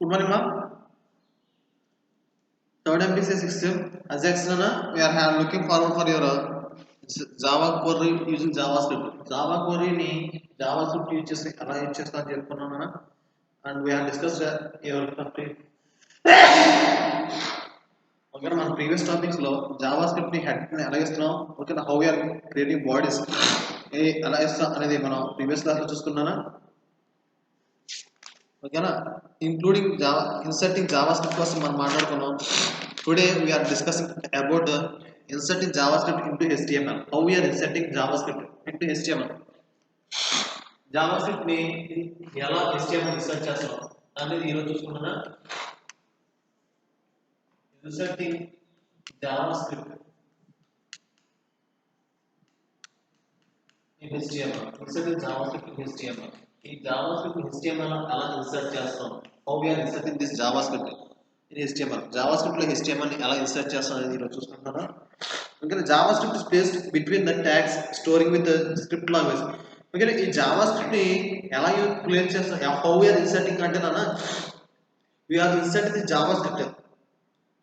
Good morning, ma'am. Third MPC system. As extra, we are looking forward for your Java query using JavaScript. Java query ni JavaScript use chestunna and we have discussed your complete. Okay, మన previous topics లో JavaScript ని head ని ఎలా ఇస్తున్నాం, okay, how we are creating bodies ఎలా ఇస్తాం అనేది మనం previous class లో చూసుకున్నానా, ఓకేనా, ఇంక్లూడింగ్ జావా ఇన్సర్టింగ్ జావాస్క్రిప్ట్ కోసం మనం మాట్లాడుకున్నాం. Today we are discussing about inserting JavaScript into HTML. How we are inserting JavaScript into HTML. JavaScript ని ఎలా HTML ఇన్సర్ట్ చేస్తాం అనేది ఈరోజు చూసుకుంటున్నా. Inserting JavaScript in HTML. Inserting JavaScript in HTML. ఈ JavaScript in HTML ఎలా ఇన్సర్ట్ చేస్తాం? How we are inserting this JavaScript in HTML. JavaScript లో HTML ని ఎలా ఇన్సర్ట్ చేస్తాం అనేది ఈరోజు చూసుకుంటున్నారా. Okay, JavaScript is placed between the tags storing with the script language. Okay, ఈ JavaScript ని ఎలా ప్లేస్ చేస్తాం? How we are inserting అంటే నాన్న, we are inserting the JavaScript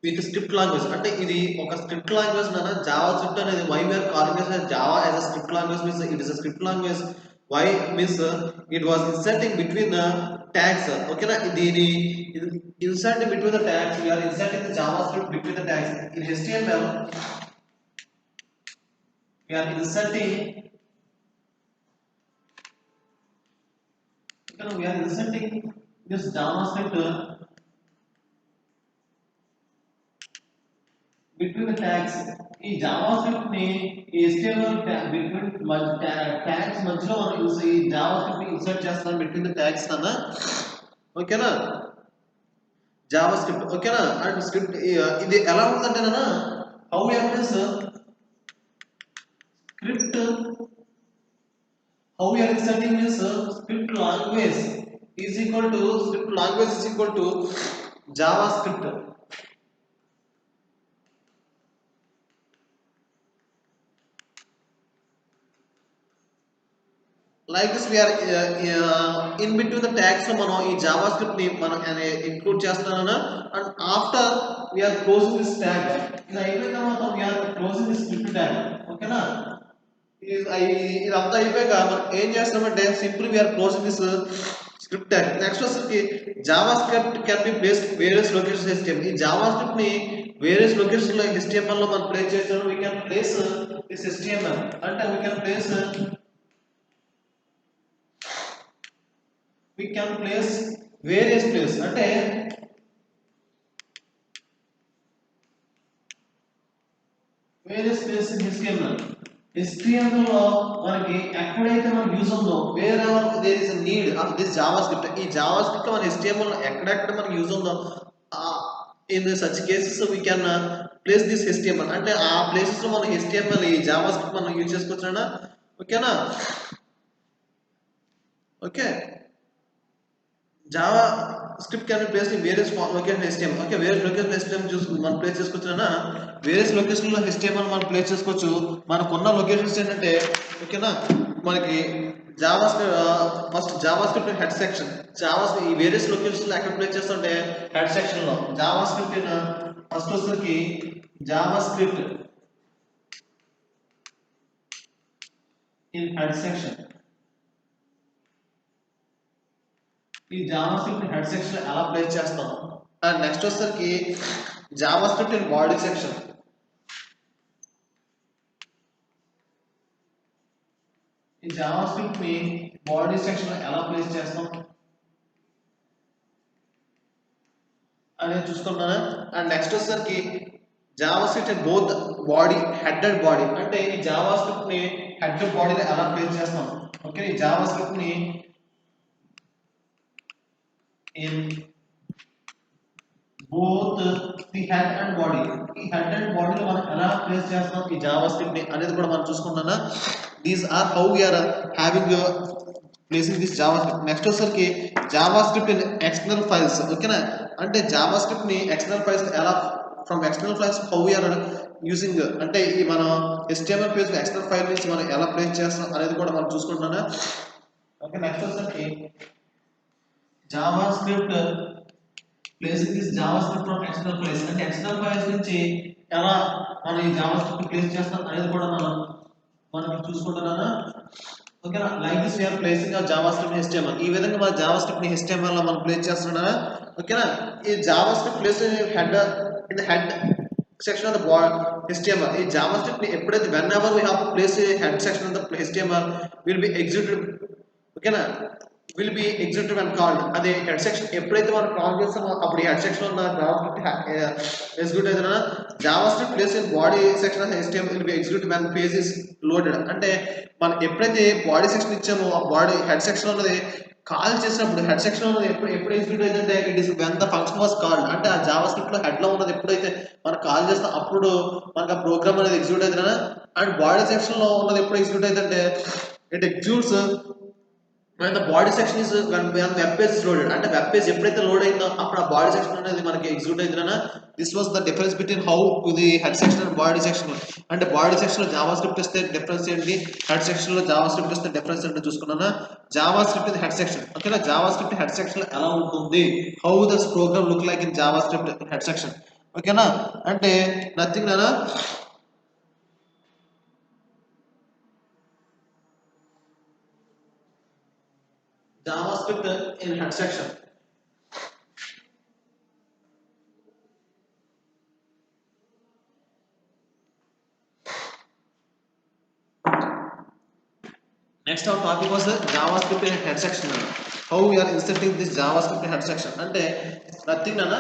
with script language. అంటే ఇది ఒక script language నాన్న. JavaScript అనేది why we are calling it as Java as a script language means it is a script language. Why means it was inserting between the tags. Okay na, దీని inserting between the tags, we are inserting the JavaScript between the tags. In HTML we are inserting, we are inserting this JavaScript between the tags. ఈ JavaScript ని HTML between tags మధ్యలో మనం ఈ JavaScript ని insert చేస్తాం between the tags అన్న, ఓకేనా. JavaScript, ఓకేనా. అండ్ స్క్రిప్ట్ ఇది ఎలా ఉందంటే నాన్న, how we have this script, how we are inserting this script language is equal to JavaScript. Like this we are in between the tags లో మనం ఈ JavaScript ని మనం ఇంక్లూడ్ చేస్తున్నాను. And after we are closing this tag. ఇది అయిపోయిన తర్వాత we are closing this script tag, ఓకేనా. ఇదంతా అయిపోయాక మనం ఏం చేస్తామంటే simple we are closing this script tag. Next వచ్చేసరికి JavaScript can be placed various locations HTML. ఈ JavaScript ని various locations లో HTML లో మనం ప్లేస్ చేస్తాం. we can place this HTML అంటే we can place various places. అంటే వేరియస్ ప్లేస్ ఇన్ HTML లో మనకి ఎక్కడైతే మనకు యూజ్ ఉందో, wherever there is a need of this JavaScript, ఈ JavaScript లో మన HTML లో ఎక్కడెక్కడ మనకు యూజ్ ఉందో in such cases we can place this HTML. అంటే ఆ ప్లేసెస్ లో మనం HTML ఈ JavaScript మనం యూజ్ చేసుకోవచ్చునా, ఓకేనా. Okay, JavaScript can be placed in various locations HTML. Okay, various locations HTML చూసి మనం ప్లేస్ చేసుకోవచ్చునా. వేరియస్ లొకేషన్ లో HTML మనం ప్లేస్ చేసుకోవచ్చు. మనకున్న లొకేషన్స్ ఏంటంటే, ఓకేనా, మనకి ఫస్ట్ JavaScript హెడ్ సెక్షన్. ఈ వేరియస్ లొకేషన్స్ లో ఎక్కడ ప్లేస్ చేస్తుంటే హెడ్ సెక్షన్ లో JavaScript ఫస్ట్ వచ్చేసరికి JavaScript ఇన్ హెడ్ సెక్షన్. ఈ JavaScript హెడ్ సెక్షన్ లో ఎలా ప్లేస్ చేస్తాం. అండ్ నెక్స్ట్ వచ్చేసరికి JavaScript ఇన్ బాడీ సెక్షన్. ఈ JavaScript ని బాడీ సెక్షన్ లో ఎలా ప్లేస్ చేస్తాం అనేది చూసుకుంటాను. అండ్ నెక్స్ట్ వచ్చేసరికి JavaScript in both body head and body. అంటే ఈ JavaScript ని హెడ్ బాడీలో ఎలా ప్లేస్ చేస్తాం. ఓకే, ఈ JavaScript ని in both the head and body, ఈ head and body లో మనం ఎలా ప్లేస్ చేస్తాం ఈ JavaScript ని అనేది కూడా మనం చూసుకుంటానా. these are how we are having placing this JavaScript. Next వచ్చేసరికి JavaScript in external files, ఓకేనా. అంటే JavaScript ని external files ఎలా from external files how we are using, అంటే ఈ మన HTML పేజ్ external file నుంచి మనం ఎలా ప్లేస్ చేస్తాం అనేది కూడా మనం చూసుకుంటానా. ఓకే, నెక్స్ట్ వచ్చేసరికి JavaScript placing this Java script from external files అంటే ఎక్స్టర్నల్ ఫైల్స్ నుంచి ఎలా మనం ఈ జావా స్క్రిప్ట్ ప్లేస్ చేస్తాం అనేది కూడా మనం చూసుకుంటున్నానా ఓకేనా లైక్ దిస్ వీఆర్ ప్లేసింగ్ ఆ జావా స్క్రిప్ట్ HTML ఈ విధంగా మన జావా స్క్రిప్ట్ ని HTML లో మనం ప్లేస్ చేస్తున్నానా ఓకేనా ఈ Java script place head in the head section of the HTML ఈ జావా స్క్రిప్ట్ ని ఎప్పుడైతే whenever we have to place a head section of the HTML will be executed ఓకేనా will be executed when called అదే head section ఎప్పుడైతే మనం call చేస్తామో అప్పుడు ఈ హెడ్ సెక్షన్ ఉన్న జావా స్క్రిప్ట్ ఎగ్జిక్యూట్ అయినా Java script place in body section of HTML will be executed when page is loaded అంటే మనం ఎప్పుడైతే బాడీ సెక్షన్ ఇచ్చామో ఆ బాడీ హెడ్ సెక్షన్ ఉన్నది కాల్ చేసినప్పుడు హెడ్ సెక్షన్ ఉన్నది ఎప్పుడు ఎగ్జిక్యూట్ అయిందంటే it is when the function was called అంటే ఆ జావా స్క్రిప్ట్ లో హెడ్ లో ఉన్నది ఎప్పుడైతే మనం కాల్ చేస్తాం అప్పుడు మనకు ఆ ప్రోగ్రామ్ అనేది ఎగ్జిక్యూట్ అవుతుందా అండ్ బాడీ సెక్షన్ లో ఉన్నది ఎప్పుడు ఎగ్జిక్యూట్ అవుతుందంటే it executes when the body section is when web page is loaded అంటే వెబ్ పేజ్ ఎప్పుడైతే లోడ్ అయిందో అప్పుడు ఆ బాడీ సెక్షన్ అనేది మనకి ఎగ్జిక్యూట్ అయిందనా this was the difference between how the head section and body section అంటే బాడీ సెక్షన్ లో జావా స్క్రిప్ట్ ఇస్తే డిఫరెన్స్ ఏంటి హెడ్ సెక్షన్ లో జావా స్క్రిప్ట్ ఇస్తే డిఫరెన్స్ ఏంటో చూసుకున్నానా JavaScript in head section ఓకేనా జావా స్క్రిప్ట్ హెడ్ సెక్షన్ లో ఎలా ఉంటుంది how this program look like in JavaScript head section ఓకేనా అంటే నథింగ్ నానా JavaScript in head section. Next our topic was the JavaScript in head section. How we are inserting this JavaScript in head section. అంటే nothing nana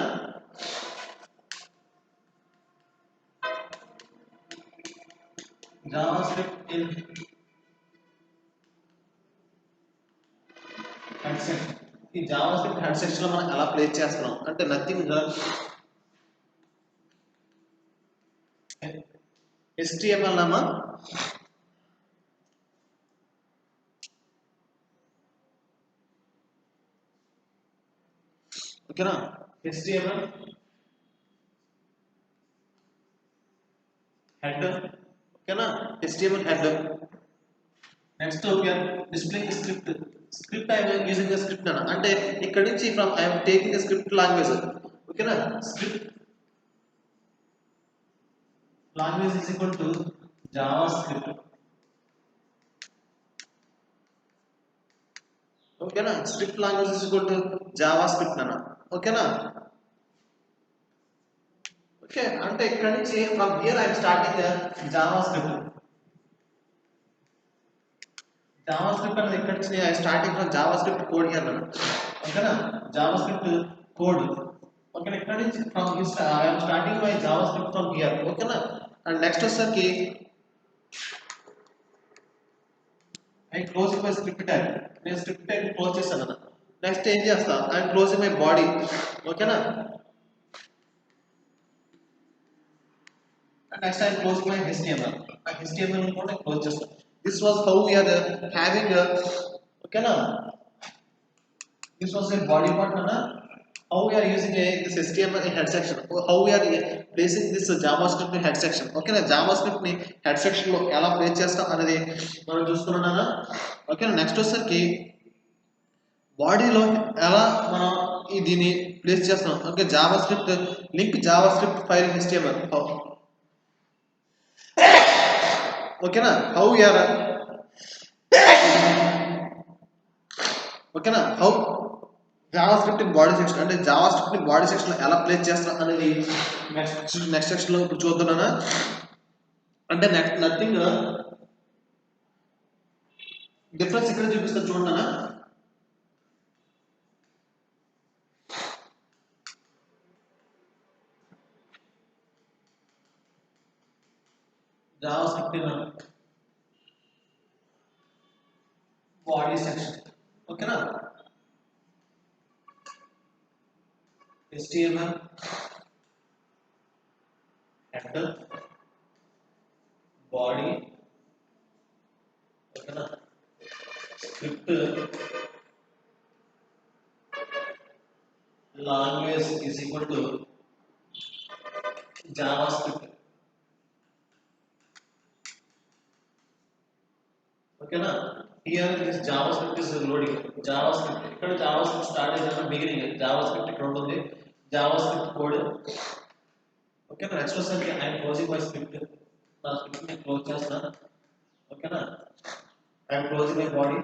JavaScript in head section. ఈ JavaScript head section లో మనం ఎలా place చేస్తున్నాం అంటే nothing HTML Nama ఓకేనా HTML head ఓకేనా HTML head next we are displaying the script I am using the script nana అంటే ఇక్కడ నుంచి from I am taking the script language ఓకేనా script language is equal to JavaScript ఓకేనా script language is equal to JavaScript nana ఓకేనా okay అంటే ఇక్కడ నుంచి from here I am starting the JavaScript అనేది ఇక్కడ నుంచి I am starting from JavaScript code here nana ఓకేనా JavaScript code ఓకేనా ఇక్కడ నుంచి from this I am starting my JavaScript from here ఓకేనా అండ్ నెక్స్ట్ వచ్చేసరికి I close my script tag నేను స్క్రిప్ట్ ట్యాగ్ క్లోజ్ చేశాను కదా నెక్స్ట్ ఏం చేస్తా I am closing my body ఓకేనా and next I am closing my HTML ఆ HTML ని కూడా క్లోజ్ చేస్తాను this was how we are having a ఓకేనా this was a body part nana how we are using this HTML in head section how we are placing this JavaScript in head section ఓకేనా JavaScript ని head section లో ఎలా place చేస్తాం అనేది మనం చూసుకున్నానా ఓకేనా నెక్స్ట్ వచ్చేసరికి బాడీలో ఎలా మనం దీన్ని ప్లేస్ చేస్తాం okay JavaScript link JavaScript file HTML ఓకేనా how we are ఓకేనా how JavaScript in body section అంటే JavaScript ని బాడీ సెక్షన్ లో ఎలా ప్లేస్ చేస్తాం అనేది నెక్స్ట్ సెక్షన్ లో ఇప్పుడు చూద్దానా అంటే నథింగ్ డిఫరెన్స్ ఇక్కడ చూపిస్తా చూడనా JavaScript in body section ఓకేనా HTML header body ఓకేనా script language is equal to JavaScript ఓకేనా here this JavaScript is loading JavaScript ఇక్కడ JavaScript స్టార్ట్ అయిన బిగినింగ్ JavaScript ఇక్కడ ఉంటుంది JavaScript code. Okay, next question I am closing my script. నా script ని close చేస్తాను. ఓకేనా, I am closing my body.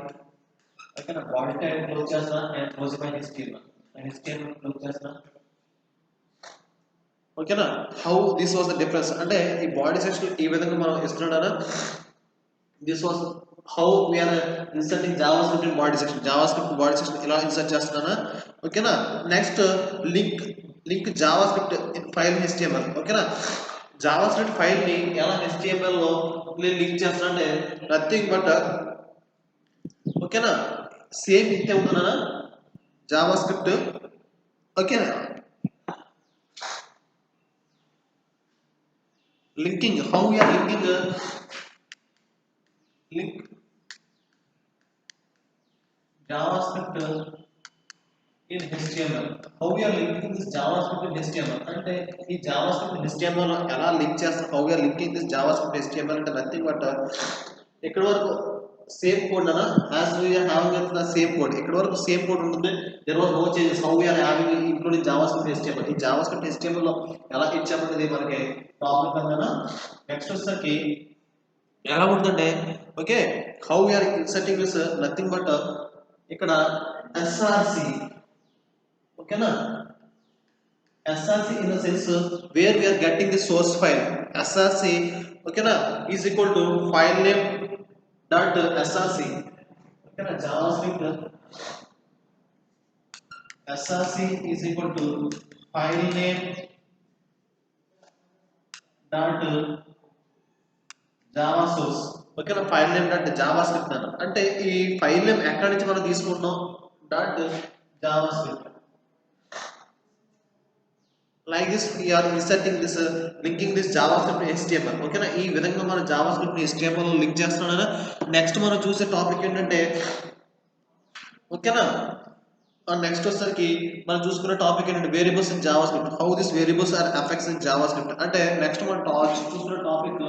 ఓకేనా, బాడీ టైప్ క్లోజ్ చేస్తాను. I am closing my HTML close చేస్తాను. ఓకేనా, how this was the difference అంటే ఈ బాడీ సెక్షన్ ఈ విధంగా మనం ఇస్తున్నాడా. This was how we are inserting JavaScript in body section. JavaScript body section ఇలా ఇన్సర్ట్ చేస్తున్నానా. ఓకేనా, next link JavaScript in file HTML. ఓకేనా, జావాస్క్రిప్ట్ ఫైల్ ని ఎలా HTML లో లింక్ చేస్తున్నా అంటే నథింగ్ బట్ ఓకేనా సేమ్ ఇంతే ఉంటున్నానా జావాస్క్రిప్ట్. ఓకేనా, linking, how we are linking link JavaScript in HTML. How we are linking this JavaScript in HTML అంటే ఈ JavaScript HTML లో ఎలా లింక్ చేస్తాం. how we are linking this JavaScript HTML అంటే nothing but ఇక్కడ వరకు సేమ్ కోడ్ అన్న as we are having the same code. ఇక్కడ వరకు సేమ్ కోడ్ ఉంటుంది. there was no changes. how we are having including JavaScript HTML. ఈ JavaScript HTML లో ఎలా ఇచ్చామనేది మనకి టాపిక్ అన్ననా. నెక్స్ట్ వచ్చేసరికి ఎలా ఉంటుందంటే okay how we are inserting this nothing but ఇక్కడ SRC. ఓకేనా, SRC in the sense where we are getting the source file. SRC ఓకేనా is equal to file name dot SRC. ఓకేనా, JavaScript SRC is equal to file name dot Java source. ఓకేనా, file name dot JavaScript అన్న అంటే ఈ file name ఎక్కడి నుంచి మనం తీసుకుంటున్నాం dot JavaScript. Like this we are inserting this linking this JavaScript HTML. ఓకేనా, ఈ విధంగా మనం JavaScript HTML లో లింక్ చేస్తున్నాం. నెక్స్ట్ మనం చూసే టాపిక్ ఏంటంటే ఓకేనా నెక్స్ట్ వచ్చేసరికి మనం చూసుకునే టాపిక్ ఏంటంటే variables in JavaScript. How this variables are effects in JavaScript అంటే నెక్స్ట్ మనం చూసుకునే టాపిక్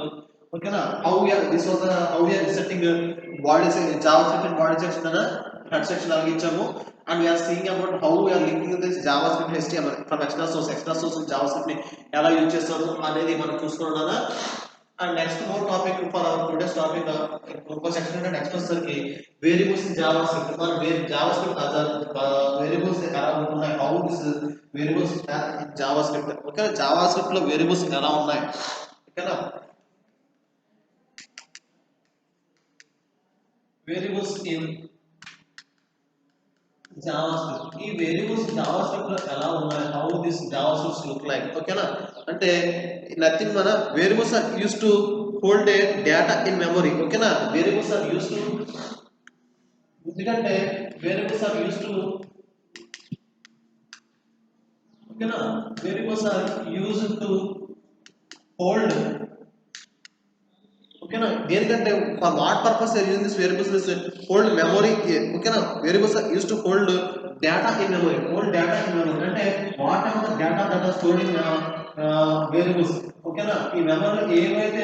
ఓకేనా how we are this was how we are inserting body JavaScript in body section అన్న హెడ్ సెక్షన్ అలాగే ఇచ్చాము. And we are seeing about how we are linking this JavaScript HTML from extra source JavaScript ని ఎలా use చేస్తారు అనేది మనం చూసుకున్నాం. And next more topic for our today's topic ఇంకో సెక్షన్ అంటే నెక్స్ట్ వచ్చేసరికి వేరియబుల్స్ ఇన్ JavaScript. మన JavaScript వేరియబుల్స్ ఎలా ఉంటున్నాయి, how this variables in JavaScript. Okay, JavaScript లో వేరియబుల్స్ ఎలా ఉన్నాయి. ఓకేనా, వేరియబుల్స్ ఇన్ JavaScript. ఈ వేరియబుల్స్ JavaScript లో ఎలా ఉన్నాయి, how this JavaScript look like. ఓకేనా, అంటే నథింగ్ మన variables are use to hold a data in memory. ఓకేనా, వేరియబుల్స్ ఆర్ యూస్ టు ఎందుకంటే వేరియబుల్స్ ఆర్ యూస్ టు ఓకేనా variables are use to hold. ఓకేనా, దేనికంటే for what purpose are using this variables hold memory. ఓకేనా, variables are use to hold data in memory. Hold data in memory అంటే what ever the data that are stored in variables. ఓకేనా, ఈ మెమరీలో ఏమైతే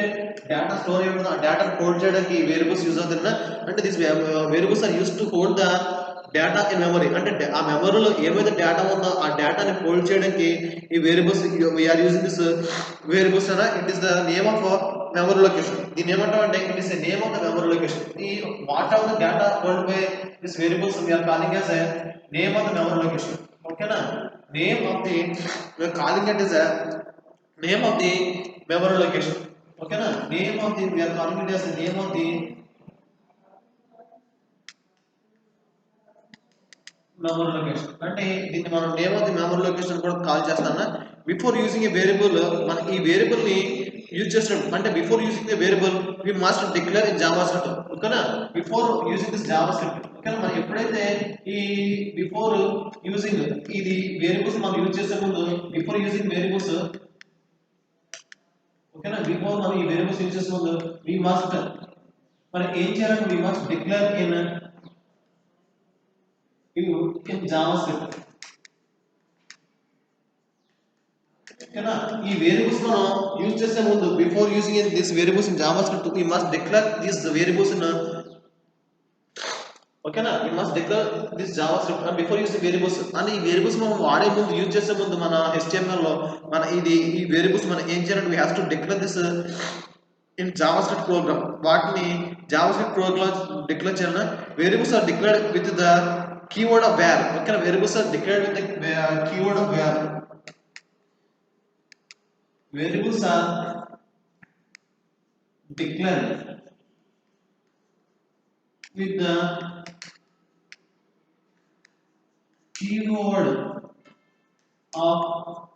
data store అయి ఉంటుందో ఆ డేటాను హోల్డ్ చేయడానికి వేరియబుల్స్ యూజ్ అవుతుందా అంటే this variables are use to hold the data in memory. అంటే ఆ మెమరీలో ఏమైతే డేటా ఉందో ఆ డేటాని హోల్డ్ చేయడానికి ఈ variables we are using this variables అన్న. It is the name of memory location. దీని ఏమంటాం అంటే it is the name of the memory location. ఈ what are the data hold by this variables we are calling as a name of the memory location. ఓకేనా, name of the we are calling it is a name of the memory location. ఓకేనా, name of the we are calling it as the name of the memory location. అంటే దీన్ని మనం name of the memory location కూడా call చేస్తానా. Before using a variable మనం ఈ variable ని use చేసినప్పుడు అంటే before using the variable we must declare in JavaScript. ఓకేనా, బిఫోర్ యూజింగ్ దిస్ JavaScript. ఓకేనా, మనం ఎప్పుడైతే ఈ బిఫోర్ యూజింగ్ ఇది వేరియబుల్స్ మనం యూజ్ చేసే ముందు బిఫోర్ యూజింగ్ వేరియబుల్స్ ఓకేనా బిఫోర్ మనం ఈ వేరియబుల్స్ యూజ్ చేసే ముందు వి మస్ట్ మనం ఏం చేయాలంటే we must declare in JavaScript. ఓకేనా, ఈ వేరియబుల్స్ మనం యూజ్ చేసే ముందు before using this variables in JavaScript we must declare these variables in ఓకేనా we must declare this JavaScript and before use variables అని ఈ వేరియబుల్స్ మనం వాడే ముందు యూజ్ చేసే ముందు మన HTML లో మన ఈ వేరియబుల్స్ మనం ఏం చేయాలంటే we have to declare this in JavaScript program వాటిని జావా స్క్రిప్ట్ ప్రోగ్రామ్ డిక్లేర్ చేయాలన్నా variables are declared with the keyword of where ఓకేనా variables are declared with the keyword of where variables are declared with the keyword of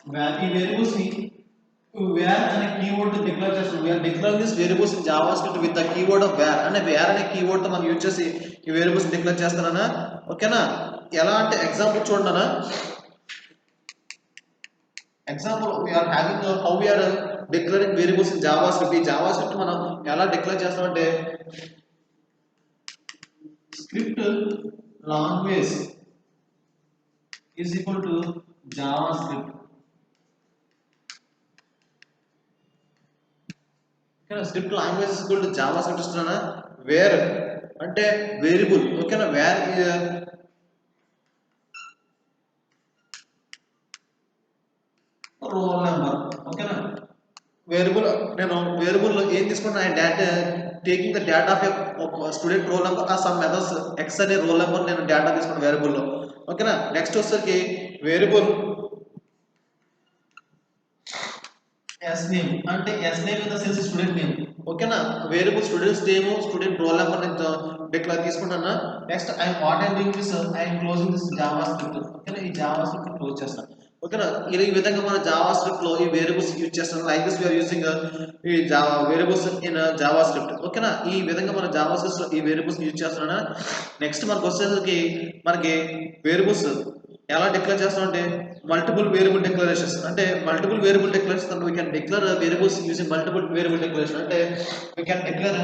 where ఈ variables ని where అనే keyword తో declare చేస్తాం we are declaring this variables in javascript with the keyword of where అనే where అనే keyword తో మనం use చేసి ఈ వేరియబుల్స్ డిక్లేర్ చేస్తానన్నా ఓకేనా ఎలా అంటే ఎగ్జాంపుల్ చూడండి example we are having how we are declaring variables in javascript ఈ javascript మనం ఎలా డిక్లేర్ చేస్తామంటే script language is equal to javascript ఓకేనా script language is equal to javascript ఇస్తున్నానా where అంటే వేరియబుల్ ఓకేనా where రోల్ నెంబర్ ఓకేనా వేరియబుల్ నేను వేరియబుల్ లో ఏం తీసుకున్నా data taking the data of student roll number ఆ సమ్ మెథడ్స్ ఎక్స్ అనే రోల్ నెంబర్ నేను డేటా తీసుకున్నాను వేరియబుల్ లో ఓకేనా నెక్స్ట్ వచ్చేసరికి వేరియబుల్ ఎస్ నేమ్ అంటే S name in the sense student name ఓకేనా variable students name student roll number నేను డిక్లేర్ తీసుకుంటాను next I what I doing this I am closing this JavaScript ఓకేనా ఈ Java script close చేస్తాను ఓకేనా ఈ విధంగా మన జావా స్క్రిప్ట్ లో ఈ వేరియబుల్స్ యూజ్ చేస్తాం like this we are using ఈ Java variables in JavaScript ఓకేనా ఈ విధంగా మన జావా స్క్రిప్ట్ లో ఈ వేరియబుల్స్ యూజ్ చేస్తున్నాను నెక్స్ట్ మనకు వచ్చేసరికి మనకి వేరియబుల్స్ ఎలా డిక్లేర్ చేస్తామంటే మల్టిపుల్ వేరియబుల్ డిక్లరేషన్స్ అంటే multiple variable declarations we can declare variables using multiple variable declaration అంటే we can declare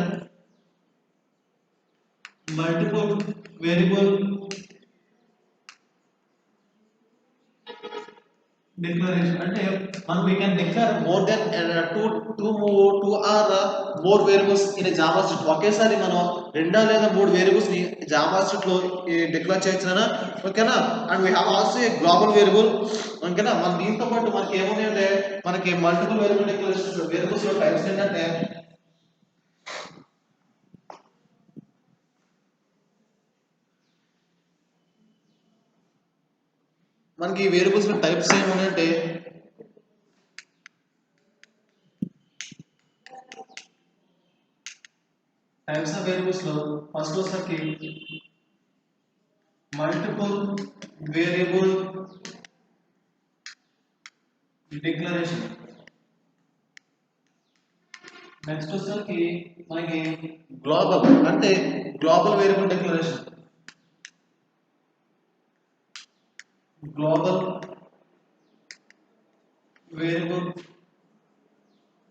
multiple variable declaration అంటే మనం we can declare more than two or more variables in a java script ఒకేసారి మనం రెండా లేదా మూడు variables ని Java script లో డిక్లేర్ చేయొచ్చునా ఓకేనా and we have also a global variable ఓకేనా మన దీంతో పాటు మనకి ఏమున్నాయంటే మనకి మల్టిపుల్ వేరియబుల్ డిక్లరేషన్స్ వేరియబుల్స్ లో టైప్స్ ఏంటంటే మనకి ఈ వేరియబుల్స్ లో టైప్స్ ఏమున్నాయంటే టైప్స్ ఆఫ్ వేరియబుల్స్ లో ఫస్ట్ వచ్చేసరికి మల్టిపుల్ వేరియబుల్ డిక్లరేషన్ నెక్స్ట్ వచ్చేసరికి మనకి గ్లోబల్ అంటే global variable declaration global variable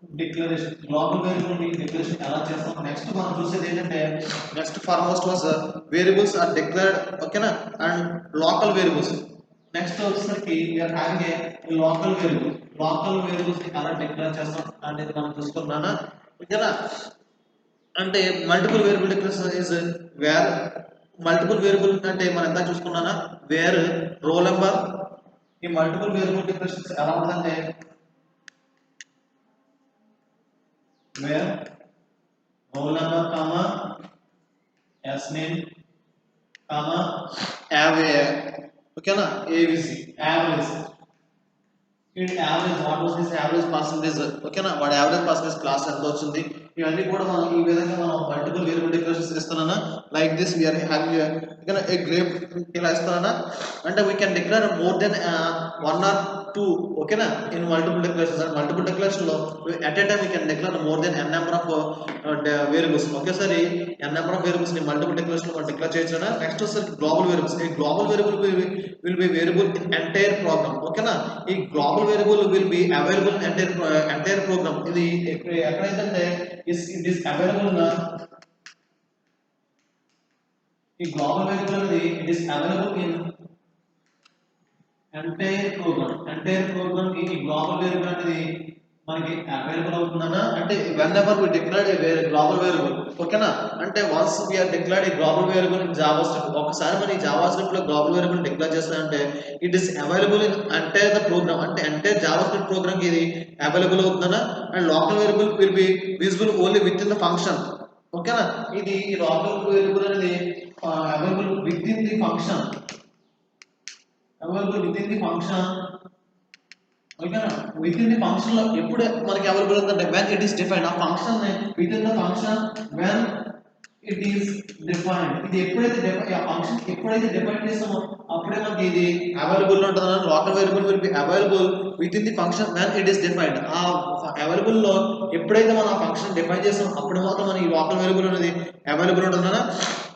declaration global variable declaration ఎలా చేస్తాం నెక్స్ట్ మనం చూసేది ఏంటంటే next foremost was variables are declared ఓకేనా అండ్ లోకల్ వేరియబుల్స్ నెక్స్ట్ వచ్చేసరికి we are having a local variables ఎలా డిక్లేర్ చేస్తాం అనేది మనం చూసుకున్నానా ఓకేనా అంటే multiple variable declaration is where multiple variable అంటే మనం ఎంత చూసుకున్నానా వేర్ రోల్ నెంబర్ ఈ మల్టిపుల్ వేరియబుల్ డిక్లరేషన్స్ ఎలా ఉందంటే where roll number comma s name comma okay na abc average in average what was this average percentage okay na what average percentage class ఎంత వచ్చింది ఇవన్నీ కూడా మనం ఈ విధంగా మనం మల్టిపుల్ వేరియబుల్ డిక్లరేషన్స్ ఇస్తున్నానా like this we are having ఓకేనా ఏ గ్రేప్ ఇలా ఇస్తున్నానా అంటే we can declare more than one or two ఓకేనా in multiple declarations and multiple declaration లో at a time we can declare more than n number of variables ఒకేసారి n number of variables ని multiple declaration లో మనం declare చేయొచ్చునా next వచ్చేసరికి global variables ఈ global variable will be variable in entire program ఓకేనా ఈ global variable will be available in entire program ఇది ఎక్కడైతే it is available in ఈ గ్లోబల్ వేరియబుల్ అనేది it is available in entire program కి ఈ గ్లోబల్ వేరియబుల్ అనేది మనకి అవైలబుల్ అవుతుందన్నా అంటే when ever we declared a global variable ఓకేనా అంటే once we are declared a global variable in JavaScript ఒకసారి మన ఈ జావా స్క్రిప్ట్ లో గ్లోబల్ వేరియబుల్ డిక్లేర్ చేస్తామంటే ఇట్ ఈస్ అవైలబుల్ ఇన్ అంటే ద ప్రోగ్రామ్ అంటే జావా స్క్రిప్ట్ ప్రోగ్రామ్ కి ఇది అవైలబుల్ అవుతుందన్నా and local variable will be visible only with in the function ఓకేనా ఇది ఈ లోకల్ వేరియబుల్ అనేది available with in the function available with in the function ఓకేనా విత్ ఇన్ ది ఫంక్షన్ లో ఎప్పుడు మనకి అవైలబుల్ ఉందంటే when it is defined ఆ function with in the function when it is defined ఇది ఎప్పుడైతే ఆ ఫంక్షన్ ఎప్పుడైతే డిఫైన్ చేస్తామో అప్పుడే మనకి ఇది అవైలబుల్ లో ఉంటుంది local variable will be available with in the function when it is defined ఆ అవైలబుల్ లో ఎప్పుడైతే మనం ఆ ఫంక్షన్ డిఫైన్ చేస్తామో అప్పుడు మాత్రం మన ఈ లోకల్ వేరియబుల్ అనేది అవైలబుల్ ఉంటుందన్నా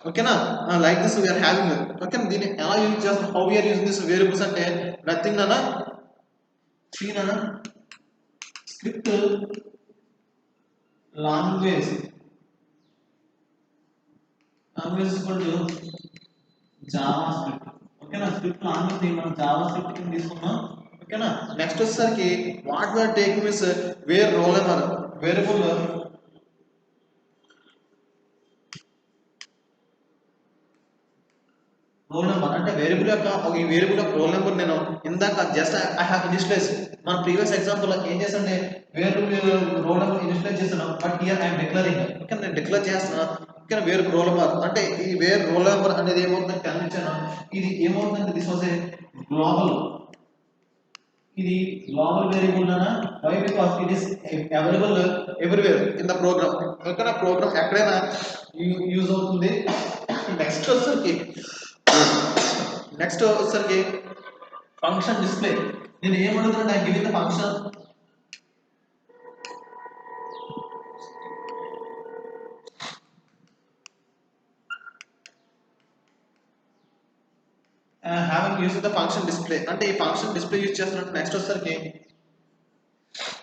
ఓకేనా like this we are having okay దీన్ని ఎలా యూజ్ చేస్తాం how we are using this variables అంటే నథింగ్ అన్నా సీన్ అన్నా script language language equal to JavaScript ఓకేనా స్క్రిప్ట్ లాంగ్వేజ్ మనం జావా స్క్రిప్ట్ కింద తీసుకున్నాం ఓకేనా నెక్స్ట్ వచ్చేసరికి what we are taking means where roll number variable roll number అంటే వేరియబుల్ యొక్క ఈ వేరియబుల్ యొక్క రోల్ నెంబర్ నేను ఇందాక జస్ట్ ఐ హావ్ ఇనిషియలైజ్ మన ప్రీవియస్ ఎగ్జాంపుల్ ఏం చేశాను వేరియబుల్ రోల్ నెంబర్ ఇనిషియలైజ్ చేస్తున్నాను but here I'm declaring okay నేను డిక్లేర్ చేస్తున్నాను ఓకే వేర్ రోల్ నెంబర్ అంటే ఈ వేర్ రోల్ నెంబర్ అనేది ఏమవుతుందని గమనించాను ఇది ఏమవుతుందంటే దిస్ వాజ్ ఏ గ్లోబల్ ఇది గ్లోబల్ వేరియబుల్ అనా why because it is available everywhere in the program ఓకేనా ప్రోగ్రామ్ ఎక్కడైనా యూజ్ అవుతుంది నెక్స్ట్ వచ్చేసరికి నెక్స్ట్ వచ్చేసరికి ఫంక్షన్ డిస్ప్లే నేను ఏమడుగుతున్నాను I giving the function having use the function display అంటే ఈ ఫంక్షన్ డిస్ప్లే యూజ్ చేస్తున్నట్టు నెక్స్ట్ వచ్చేసరికి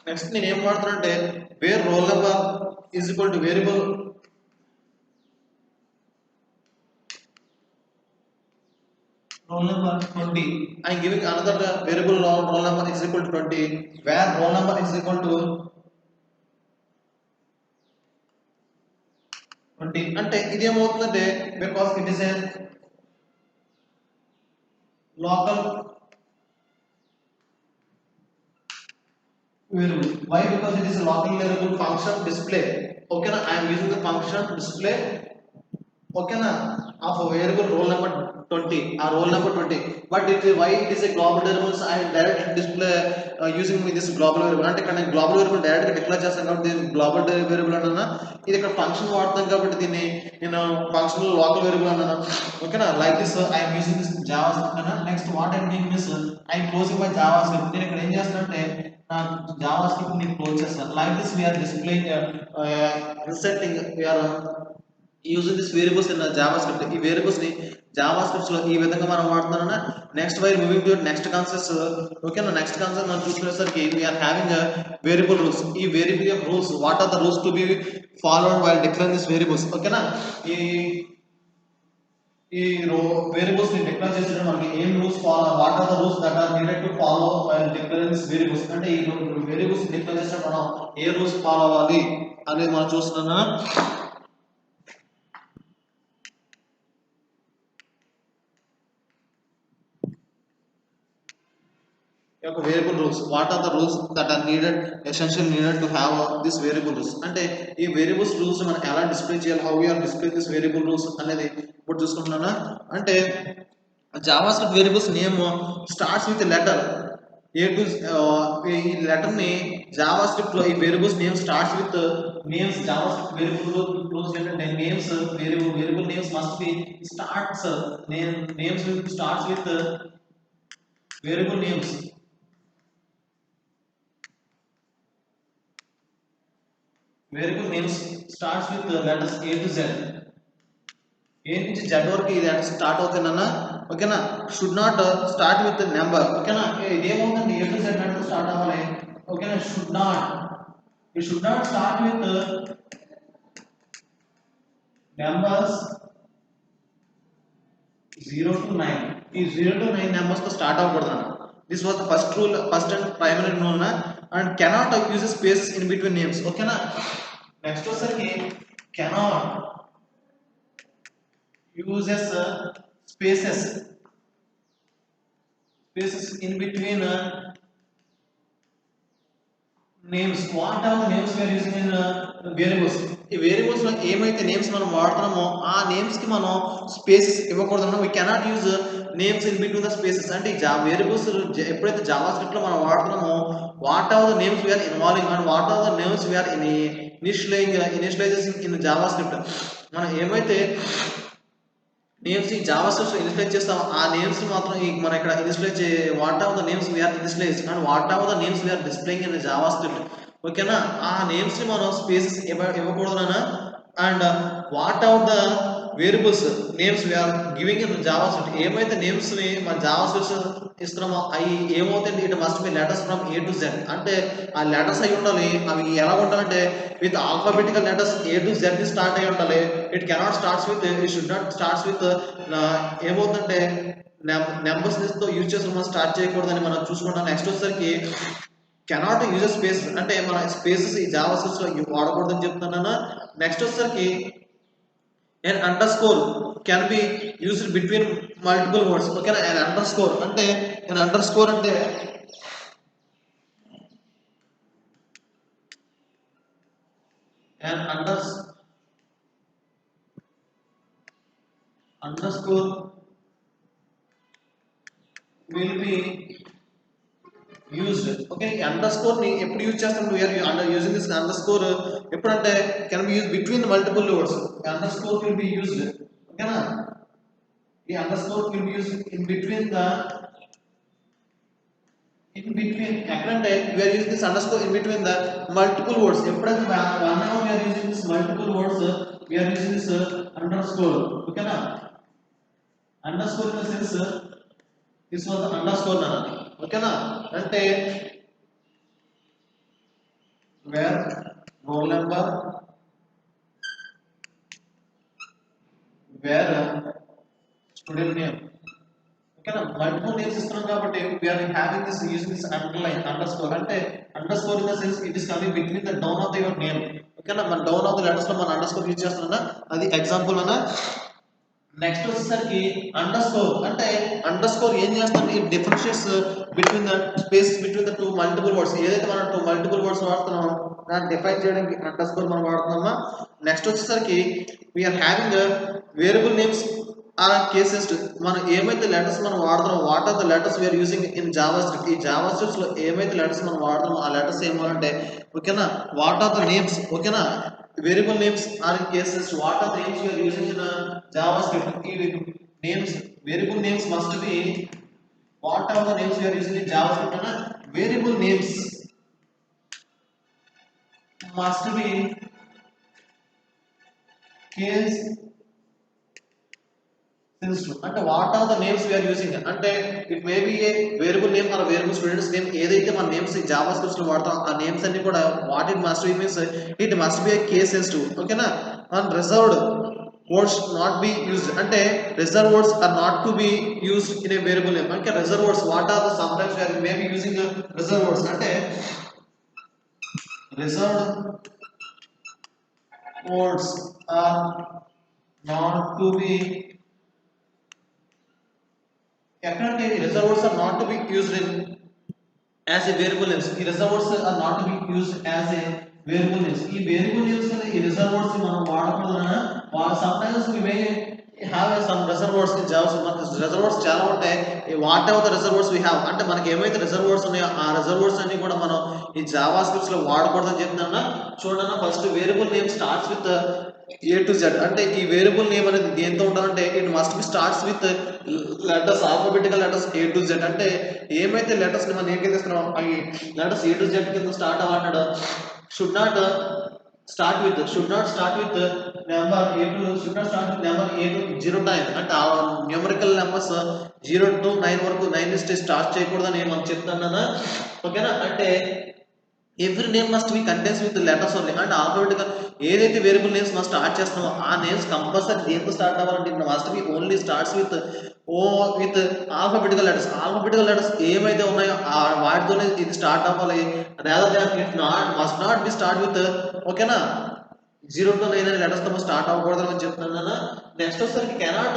నెక్స్ట్ నేను ఏం వాడుతున్నా అంటే where roll number is equal to variable roll number 20 I am giving another variable roll number is equal to 20 where roll number is equal to 20 అంటే ఇది ఏమవుతుందంటే because it is a local variable why because it is a local variable function display okay na I am using the function display okay na of a variable roll number 20 or roll number 20 but it is why it is a global variable I direct display using with this global variable అంటే ఇక్కడ నేను global variable direct గా declare చేస్తాను కాబట్టి దీన్ని global variable అన్నా ఇది ఇక్కడ ఫంక్షన్ వాడతాం కాబట్టి దీన్ని నేను ఫంక్షన్ లోకల్ వేరియబుల్ అన్నాను ఓకేనా like this I am using this JavaScript అన్న next what I am doing this I am closing my JavaScript నేను ఇక్కడ ఏం చేస్తానంటే నా జావా స్క్రిప్ట్ ని క్లోజ్ చేస్తాను like this we are displaying inserting we are using this variables in JavaScript ఈ variables ని జావాస్క్రిప్ట్స్ లో ఈ విధంగా మనం వాడుతున్నానా next while moving to next concepts ఓకేనా నెక్స్ట్ కాన్సెప్ట్ మనం చూసుకునేసరికి we are having variable rules ఈ వేరియబుల్ యొక్క rules what are the rules to be followed while declaring this variables ఓకేనా ఈ వేరియబుల్స్ ని డిక్లేర్ చేసేటప్పుడు మనకి ఏం rules follow what are the rules that are needed to follow while declaring this variables అంటే ఈ వేరియబుల్స్ డిక్లేర్ చేసేటప్పుడు మనం ఏ రూల్స్ ఫాలో అవ్వాలి అనేది మనం చూస్తున్నానా variable rules what are the rules that are needed essentially needed to have this variable rules అంటే ఈ variables rules మనం ఎలా డిస్ప్లే చేయాలి how we are display this variable rules అనేది ఇప్పుడు చూసుకుంటున్నానా అంటే JavaScript variables name starts with letter A to ఈ లెటర్ ని జావాస్క్రిప్ట్ లో ఈ variables name starts with names JavaScript variable rules ఏంటంటే names variable names must be starts names starts with variable names variable names starts with letters A to Z. A నుంచి Z వరకు ఈ letters start అవుతాయన్నా ఓకేనా should not start with number ఓకేనా ఇది ఏమవుతుంది A to Z letter start అవ్వాలి ఓకేనా should not start with numbers 0 to 9 ఈ 0 to 9 నెంబర్స్ తో స్టార్ట్ అవ్వకూడదు this was the first rule first and primary rule and cannot use spaces in between names. ఓకేనా. Next వచ్చేసరికి cannot uses spaces in between names. What are the names we are using in variables? ఈ variables లో ఏమైతే names మనం వాడుతున్నామో ఆ names కి మనం స్పేసెస్ ఇవ్వకూడదు. we cannot use names in between the spaces. అంటే ఈ వేరియబుల్స్ ఎప్పుడైతే జావా స్క్రిప్ట్ లో మనం వాడుతున్నామో what are the names we are involving and what are the names we are initializing in Java script. మనం ఏమైతే నేమ్స్ ఈ జావా స్క్రిప్ట్ ఇనిషియలైజ్ చేస్తాం ఆ నేమ్స్ మాత్రం మనం ఇక్కడ initialize what are the names we are initialize and what are the names we are displaying in JavaScript. ఓకేనా. ఆ నేమ్స్ ని మనం స్పేసెస్ ఇవ్వకూడదనా. And what are the variables names we are giving in JavaScript. ఏమైతే names ని మన JavaScript ఇస్తున్నామో అవి ఏమవుతాయంటే it must be letters from A to Z. అంటే ఆ లెటర్స్ అయి ఉండాలి. అవి ఎలా ఉండాలంటే with alphabetical letters A to Z ని స్టార్ట్ అయి ఉండాలి. It cannot starts with it should not starts with ఏమవుతుందంటే నెంబర్స్ తో యూజ్ చేసి మనం స్టార్ట్ చేయకూడదని మనం చూసుకుంటాం. నెక్స్ట్ వచ్చేసరికి కెనాట్ యూజ్ స్పేస్ అంటే మన స్పేసెస్ ఈ జావా స్క్రిప్ట్ లో వాడకూడదని చెప్తున్నాను. నెక్స్ట్ వచ్చేసరికి an underscore can be used between multiple words. ఓకేనా. an underscore అంటే an underscore అంటే an underscore will be used. Okay. ఈ అండర్స్కోర్ ని ఎప్పుడు యూజ్ చేస్తాం? we are using this underscore ఎప్పుడంటే can be used between the multiple words. Underscore will be used. ఓకేనా. ఈ underscore will be used in between ఎక్కడంటే we are using this underscore in between the multiple words. ఎప్పుడైతే whenever we are using this multiple words we are using this underscore. ఓకేనా. Underscore in the sense this was the underscore na. ఓకేనా. అంటే where roll number where student name. ఓకేనా. Multiple names ఇస్తున్నాం కాబట్టి we are having this using this underline underscore. అంటే underscore in the sense it is coming between the down of the your name. ఓకేనా. మన down of the letters లో మన underscore use చేస్తున్నా అది ఎగ్జాంపుల్ అన్న. నెక్స్ట్ వచ్చేసరికి అండర్స్కోర్ అంటే అండర్స్కోర్ ఏం చేస్తుంది? It differentiates between the space between the two multiple words. ఏదైతే మనం టూ మల్టిపుల్ వర్డ్స్ వాడుతున్నామో దాన్ని డిఫైన్ చేయడానికి అండర్స్కోర్ మనం వాడుతున్నామా. నెక్స్ట్ వచ్చేసరికి we are having variable names are cases. మనం ఏమైతే లెటర్స్ మనం వాడుతున్నాం what are the letters we are using in JavaScript. ఈ జావా స్క్రిప్ట్స్ లో ఏమైతే లెటర్స్ మనం వాడుతున్నామో ఆ లెటర్స్ ఏమంటే ఓకేనా వాట్ ఆర్ ద నేమ్స్. ఓకేనా. variable names are in cases what are the names you are using in javascript. Names variable names must be what are the names you are using in javascript and variable names must be case sensitive. అంటే what are the names we are using అంటే it may be a variable name or variable students name. ఏదైతే మన names Java scripts లో వాడతాం ఆ names అన్ని కూడా what it must be means it must be a case sensitive. ఓకేనా. And reserved words not be used అంటే reserve words are not to be used in a variable name. అంటే reserve words what are the some times we are may be using reserve words అంటే reserved words are not to be ఎక్కడంటే reserve words are not to be used in as a variable names. ఈ reserve words are not to be used as a variable names. ఈ variable names కింద ఈ reserve words మనం వాడకూడదనా. Some times we may have some reserve words in Java. మనకి reserve words చాలా ఉంటాయి. What ever the reserve words we have అంటే మనకి ఏమైతే రిజర్వ్ వర్డ్స్ ఉన్నాయో ఆ రిజర్వ్ వర్డ్స్ అన్ని కూడా మనం ఈ జావా స్క్రిప్ట్స్ లో వాడకూడదని చెప్తున్నా. చూడన్నా first variable name starts with A to Z. అంటే ఈ వేరియబుల్ నేమ్ అనేది దేంతో ఉండాలంటే it must be starts with letters alphabetical letters A to Z. అంటే ఏమైతే లెటర్స్ ని మనం ఏం కింద ఇస్తున్నాం అవి లెటర్స్ ఏ టు జెడ్ కింద స్టార్ట్ అవ్వన్నాడు. Should not start with number A to should not start with number A to 0 to 9. అంటే ఆ న్యూమరికల్ నెంబర్స్ 0 to 9 వరకు 9 నుంచి స్టార్ట్ చేయకూడదని మనం చెప్తున్నాను. ఓకేనా. అంటే every name must be contains with letters only అంటే ఆల్ఫాబెటికల్ ఏదైతే వేరియబుల్ నేమ్స్ మనం స్టార్ట్ చేస్తున్నామో ఆ నేమ్స్ కంపల్సరీ దేంతో స్టార్ట్ అవ్వాలంటే must be only starts with oh with alphabetical letters ఏమైతే ఉన్నాయో ఆ వాటితోనే ఇది స్టార్ట్ అవ్వాలి. Rather than it not must not be start with ఓకేనా 0 to 9 అనే లెటర్స్ తో స్టార్ట్ అవ్వకూడదు అని చెప్తున్నాను. నెక్స్ట్ వచ్చేసరికి cannot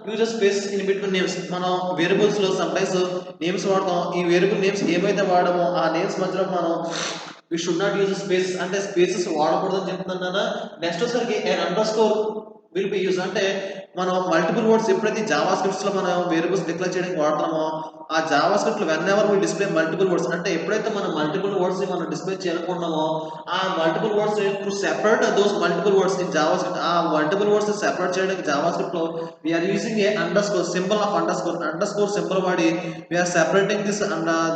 use spaces in between names. మనం వేరియబుల్స్ లో సమ్ టైమ్స్ నేమ్స్ వాడతాం. ఈ వేరియబుల్ నేమ్స్ ఏమైతే వాడమో ఆ నేమ్స్ మధ్యలో మనం we should not use space అంటే స్పేసెస్ వాడకూడదు అని చెప్తున్నాను. నెక్స్ట్ వచ్చేసరికి underscore will be use అంటే మనం మల్టిపుల్ వర్డ్స్ ఎప్పుడైతే జావా స్క్రిప్ట్స్ లో మనం వేరియబుల్స్ డిక్లేర్ చేయడానికి వాడతామో ఆ జావా స్క్రిప్ట్ లో when ever we display multiple words అంటే ఎప్పుడైతే మనం మల్టిపుల్ వర్డ్స్ మనం డిస్ప్లే చేయాలనుకుంటున్నామో ఆ multiple words to separate those multiple words in JavaScript ఆ మల్టిపుల్ వర్డ్స్ సెపరేట్ చేయడానికి జావా స్క్రిప్ట్ లో we are using a underscore symbol of underscore symbol వాడి we are separating this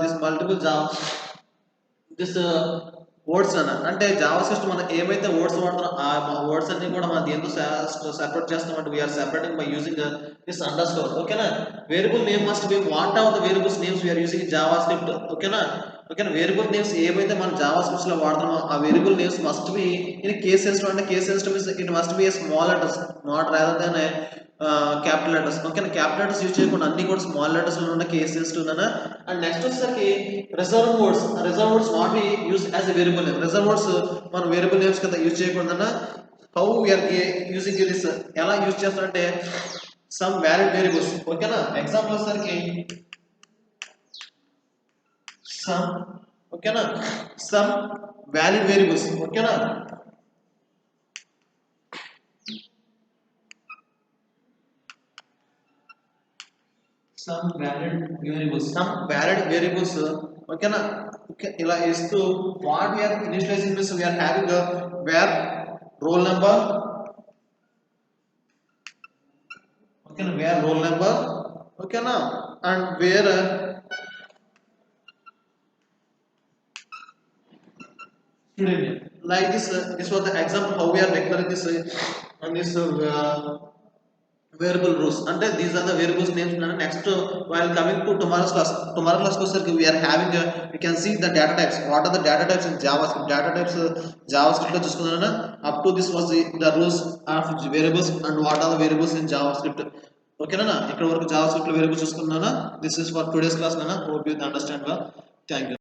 this multiple Java this words అన్న అంటే Java script మనం ఏమైతే words వాడుతున్నాం ఆ వర్డ్స్ అన్ని కూడా మనం దేంతో సెపరేట్ చేస్తాం అంటే we are separating by using this underscore ఓకేనా. Variable name must be what of the variables names we are using JavaScript ఓకేనా. ఓకేనా వేరియబుల్ నేమ్స్ ఏవైతే మనం జావా స్క్రిప్ట్స్ లో వాడుతున్నామో ఆ variable names must be in case sensitive అంటే case sensitive means it must be a small letters not rather than capital letters ఓకేనా. Capital letters use చేయకుండా అన్ని కూడా స్మాల్ లెటర్స్ లో ఉన్న కేస్ సెన్సిటివ్ అన్న. అండ్ నెక్స్ట్ వచ్చేసరికి reserve words not be use as a variable name. Reserve words మనం variable names కింద యూజ్ చేయకూడదన్న. హౌ వీఆర్ యూజింగ్ దిస్ ఎలా యూజ్ చేస్తారంటే సమ్ వ్యాలిడ్ వేరియబుల్స్ ఓకేనా. ఎగ్జాంపుల్ వచ్చేసరికి సమ్ ఓకేనా సమ్ వ్యాలిడ్ వేరియబుల్స్ ఓకేనా. సమ్ వ్యాలిడ్ వేరియబుల్స్ ఓకేనా. ఓకే ఇలా ఇస్తూ what we are initializing means we are having var roll number ఓకేనా వేర్ రోల్ నెంబర్ ఓకేనా and var student name. Like this was the example how we are declaring this on this variable rows and these are the variables names. Next while coming to tomorrow's class we are having we can see the data types. What are the data types in javascript? Data types javascript lo chusukunnana up to this was the rows of variables and what are the variables in javascript okay na ikkada varaku javascript lo variables chusukunnana. This is for today's class nana. Hope you understand well. Thank you.